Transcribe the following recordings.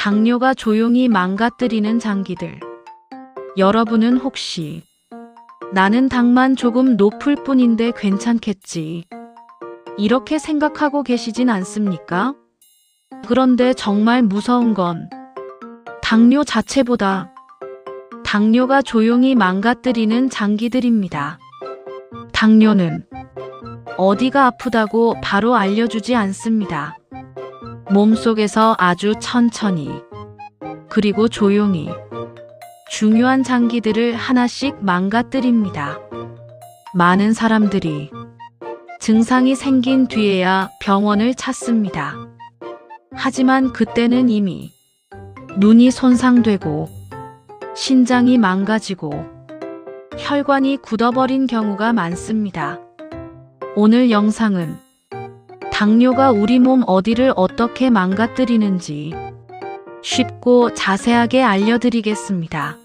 당뇨가 조용히 망가뜨리는 장기들. 여러분은 혹시 나는 당만 조금 높을 뿐인데 괜찮겠지, 이렇게 생각하고 계시진 않습니까? 그런데 정말 무서운 건 당뇨 자체보다 당뇨가 조용히 망가뜨리는 장기들입니다. 당뇨는 어디가 아프다고 바로 알려주지 않습니다. 몸속에서 아주 천천히, 그리고 조용히 중요한 장기들을 하나씩 망가뜨립니다. 많은 사람들이 증상이 생긴 뒤에야 병원을 찾습니다. 하지만 그때는 이미 눈이 손상되고 신장이 망가지고 혈관이 굳어버린 경우가 많습니다. 오늘 영상은 당뇨가 우리 몸 어디를 어떻게 망가뜨리는지 쉽고 자세하게 알려드리겠습니다.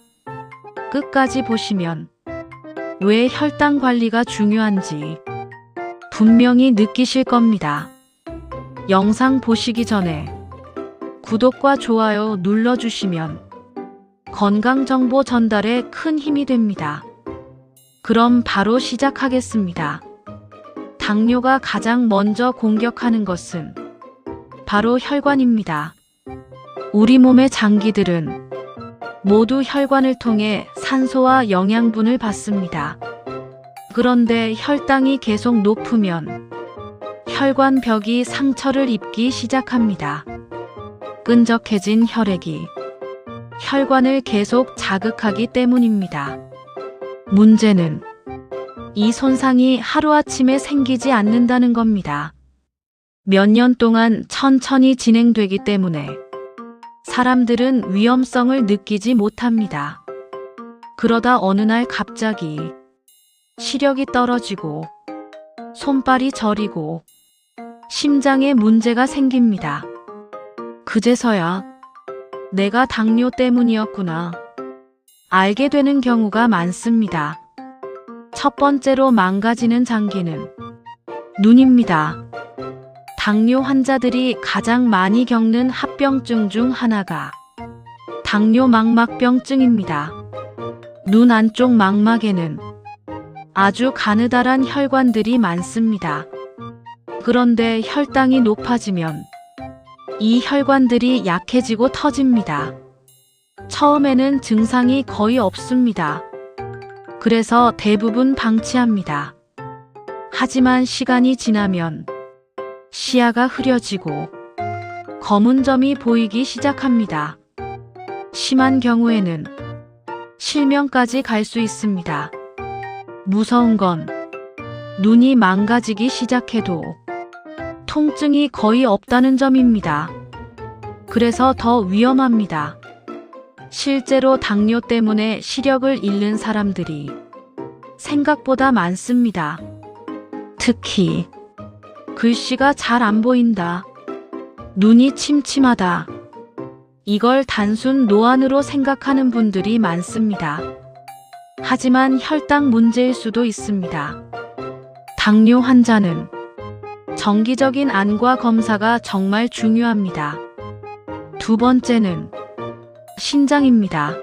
끝까지 보시면 왜 혈당 관리가 중요한지 분명히 느끼실 겁니다. 영상 보시기 전에 구독과 좋아요 눌러주시면 건강정보 전달에 큰 힘이 됩니다. 그럼 바로 시작하겠습니다. 당뇨가 가장 먼저 공격하는 것은 바로 혈관입니다. 우리 몸의 장기들은 모두 혈관을 통해 산소와 영양분을 받습니다. 그런데 혈당이 계속 높으면 혈관 벽이 상처를 입기 시작합니다. 끈적해진 혈액이 혈관을 계속 자극하기 때문입니다. 문제는 이 손상이 하루아침에 생기지 않는다는 겁니다. 몇 년 동안 천천히 진행되기 때문에 사람들은 위험성을 느끼지 못합니다. 그러다 어느 날 갑자기 시력이 떨어지고 손발이 저리고 심장에 문제가 생깁니다. 그제서야 내가 당뇨 때문이었구나 알게 되는 경우가 많습니다. 첫 번째로 망가지는 장기는 눈입니다. 당뇨 환자들이 가장 많이 겪는 합병증 중 하나가 당뇨 망막병증입니다. 눈 안쪽 망막에는 아주 가느다란 혈관들이 많습니다. 그런데 혈당이 높아지면 이 혈관들이 약해지고 터집니다. 처음에는 증상이 거의 없습니다. 그래서 대부분 방치합니다. 하지만 시간이 지나면 시야가 흐려지고 검은 점이 보이기 시작합니다. 심한 경우에는 실명까지 갈 수 있습니다. 무서운 건 눈이 망가지기 시작해도 통증이 거의 없다는 점입니다. 그래서 더 위험합니다. 실제로 당뇨 때문에 시력을 잃는 사람들이 생각보다 많습니다. 특히 글씨가 잘 안 보인다, 눈이 침침하다, 이걸 단순 노안으로 생각하는 분들이 많습니다. 하지만 혈당 문제일 수도 있습니다. 당뇨 환자는 정기적인 안과 검사가 정말 중요합니다. 두 번째는 신장입니다.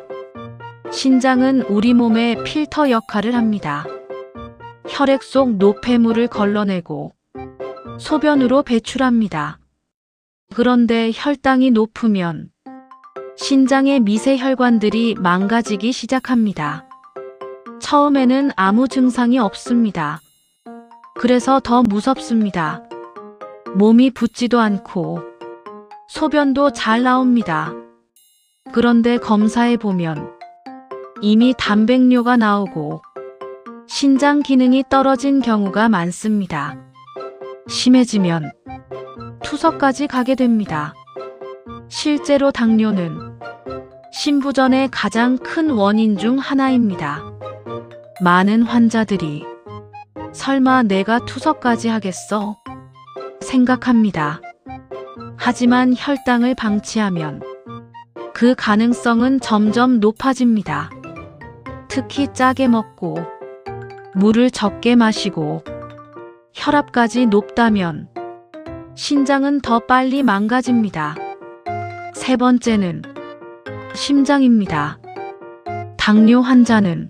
신장은 우리 몸의 필터 역할을 합니다. 혈액 속 노폐물을 걸러내고 소변으로 배출합니다. 그런데 혈당이 높으면 신장의 미세 혈관들이 망가지기 시작합니다. 처음에는 아무 증상이 없습니다. 그래서 더 무섭습니다. 몸이 붓지도 않고 소변도 잘 나옵니다. 그런데 검사해 보면 이미 단백뇨가 나오고 신장 기능이 떨어진 경우가 많습니다. 심해지면 투석까지 가게 됩니다. 실제로 당뇨는 심부전의 가장 큰 원인 중 하나입니다. 많은 환자들이 설마 내가 투석까지 하겠어? 생각합니다. 하지만 혈당을 방치하면 그 가능성은 점점 높아집니다. 특히 짜게 먹고 물을 적게 마시고 혈압까지 높다면 신장은 더 빨리 망가집니다. 세 세 번째는 심장입니다. 당뇨 환자는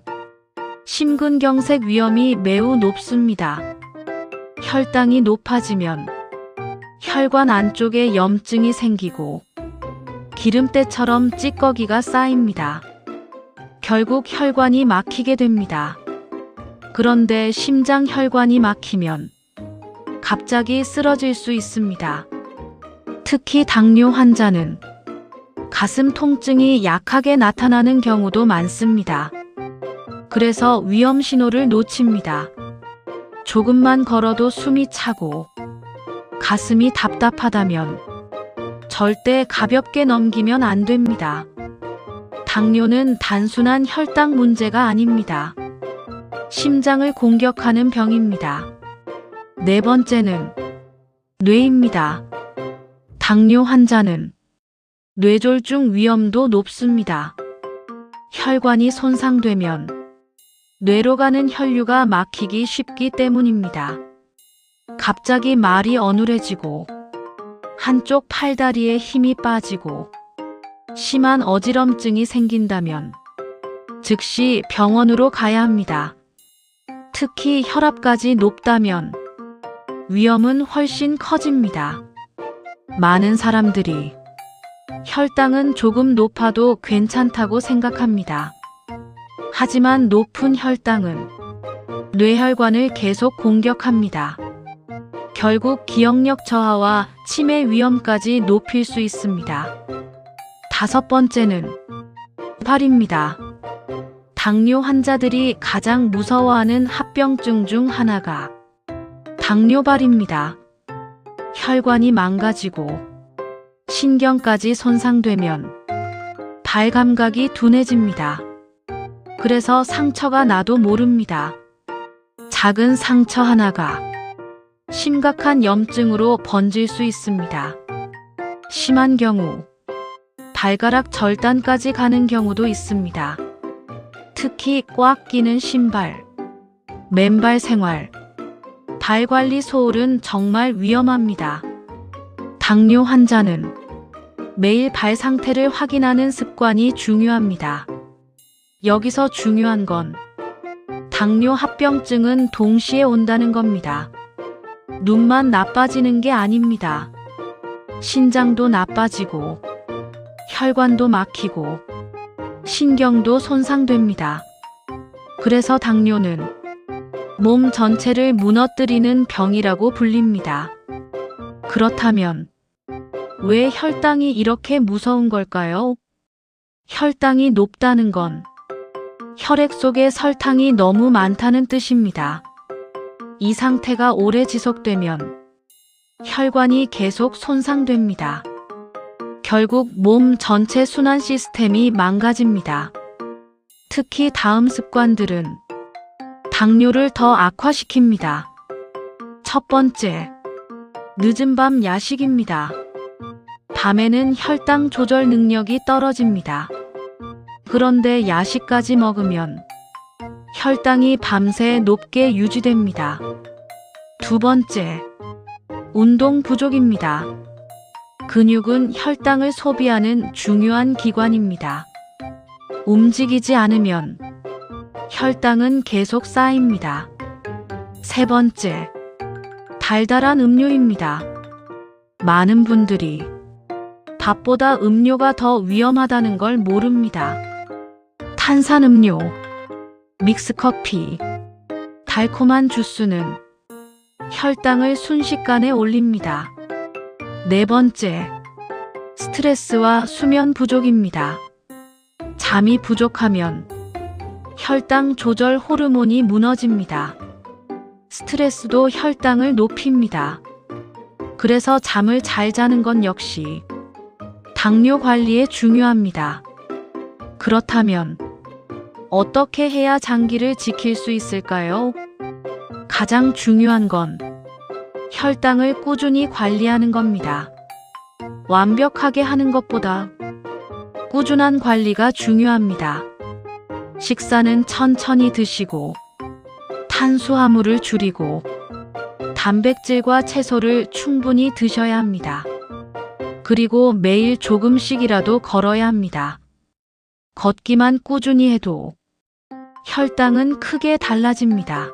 심근경색 위험이 매우 높습니다. 혈당이 높아지면 혈관 안쪽에 염증이 생기고 기름때처럼 찌꺼기가 쌓입니다. 결국 혈관이 막히게 됩니다. 그런데 심장 혈관이 막히면 갑자기 쓰러질 수 있습니다. 특히 당뇨 환자는 가슴 통증이 약하게 나타나는 경우도 많습니다. 그래서 위험 신호를 놓칩니다. 조금만 걸어도 숨이 차고 가슴이 답답하다면 절대 가볍게 넘기면 안 됩니다. 당뇨는 단순한 혈당 문제가 아닙니다. 심장을 공격하는 병입니다. 네 번째는 뇌입니다. 당뇨 환자는 뇌졸중 위험도 높습니다. 혈관이 손상되면 뇌로 가는 혈류가 막히기 쉽기 때문입니다. 갑자기 말이 어눌해지고 한쪽 팔다리에 힘이 빠지고 심한 어지럼증이 생긴다면 즉시 병원으로 가야 합니다. 특히 혈압까지 높다면 위험은 훨씬 커집니다. 많은 사람들이 혈당은 조금 높아도 괜찮다고 생각합니다. 하지만 높은 혈당은 뇌혈관을 계속 공격합니다. 결국 기억력 저하와 치매 위험까지 높일 수 있습니다. 다섯 번째는 발입니다. 당뇨 환자들이 가장 무서워하는 합병증 중 하나가 당뇨발입니다. 혈관이 망가지고 신경까지 손상되면 발 감각이 둔해집니다. 그래서 상처가 나도 모릅니다. 작은 상처 하나가 심각한 염증으로 번질 수 있습니다. 심한 경우 발가락 절단까지 가는 경우도 있습니다. 특히 꽉 끼는 신발, 맨발 생활, 발 관리 소홀은 정말 위험합니다. 당뇨 환자는 매일 발 상태를 확인하는 습관이 중요합니다. 여기서 중요한 건 당뇨 합병증은 동시에 온다는 겁니다. 눈만 나빠지는 게 아닙니다. 신장도 나빠지고 혈관도 막히고 신경도 손상됩니다. 그래서 당뇨는 몸 전체를 무너뜨리는 병이라고 불립니다. 그렇다면 왜 혈당이 이렇게 무서운 걸까요? 혈당이 높다는 건 혈액 속에 설탕이 너무 많다는 뜻입니다. 이 상태가 오래 지속되면 혈관이 계속 손상됩니다. 결국 몸 전체 순환 시스템이 망가집니다. 특히 다음 습관들은 당뇨를 더 악화시킵니다. 첫 번째, 늦은 밤 야식입니다. 밤에는 혈당 조절 능력이 떨어집니다. 그런데 야식까지 먹으면 혈당이 밤새 높게 유지됩니다. 두 번째, 운동 부족입니다. 근육은 혈당을 소비하는 중요한 기관입니다. 움직이지 않으면 혈당은 계속 쌓입니다. 세 번째, 달달한 음료입니다. 많은 분들이 밥보다 음료가 더 위험하다는 걸 모릅니다. 탄산음료, 믹스커피, 달콤한 주스는 혈당을 순식간에 올립니다. 네 번째, 스트레스와 수면 부족입니다. 잠이 부족하면 혈당 조절 호르몬이 무너집니다. 스트레스도 혈당을 높입니다. 그래서 잠을 잘 자는 건 역시 당뇨 관리에 중요합니다. 그렇다면 어떻게 해야 장기를 지킬 수 있을까요? 가장 중요한 건 혈당을 꾸준히 관리하는 겁니다. 완벽하게 하는 것보다 꾸준한 관리가 중요합니다. 식사는 천천히 드시고 탄수화물을 줄이고 단백질과 채소를 충분히 드셔야 합니다. 그리고 매일 조금씩이라도 걸어야 합니다. 걷기만 꾸준히 해도 혈당은 크게 달라집니다.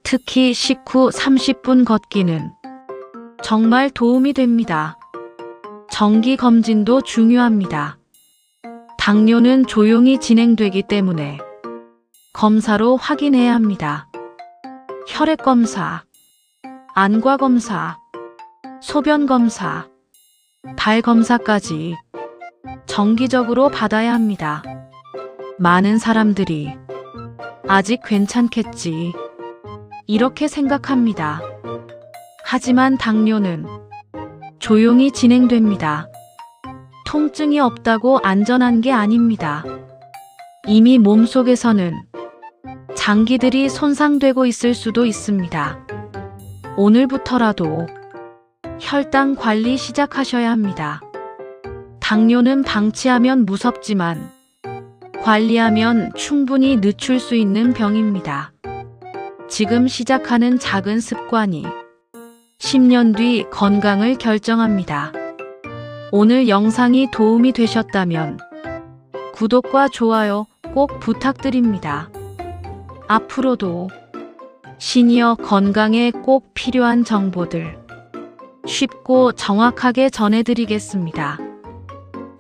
특히 식후 30분 걷기는 정말 도움이 됩니다. 정기 검진도 중요합니다. 당뇨는 조용히 진행되기 때문에 검사로 확인해야 합니다. 혈액 검사, 안과 검사, 소변 검사, 발 검사까지 정기적으로 받아야 합니다. 많은 사람들이 아직 괜찮겠지 이렇게 생각합니다. 하지만 당뇨는 조용히 진행됩니다. 통증이 없다고 안전한 게 아닙니다. 이미 몸속에서는 장기들이 손상되고 있을 수도 있습니다. 오늘부터라도 혈당 관리 시작하셔야 합니다. 당뇨는 방치하면 무섭지만 관리하면 충분히 늦출 수 있는 병입니다. 지금 시작하는 작은 습관이 10년 뒤 건강을 결정합니다. 오늘 영상이 도움이 되셨다면 구독과 좋아요 꼭 부탁드립니다. 앞으로도 시니어 건강에 꼭 필요한 정보들 쉽고 정확하게 전해드리겠습니다.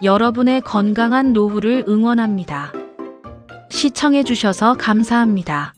여러분의 건강한 노후를 응원합니다. 시청해주셔서 감사합니다.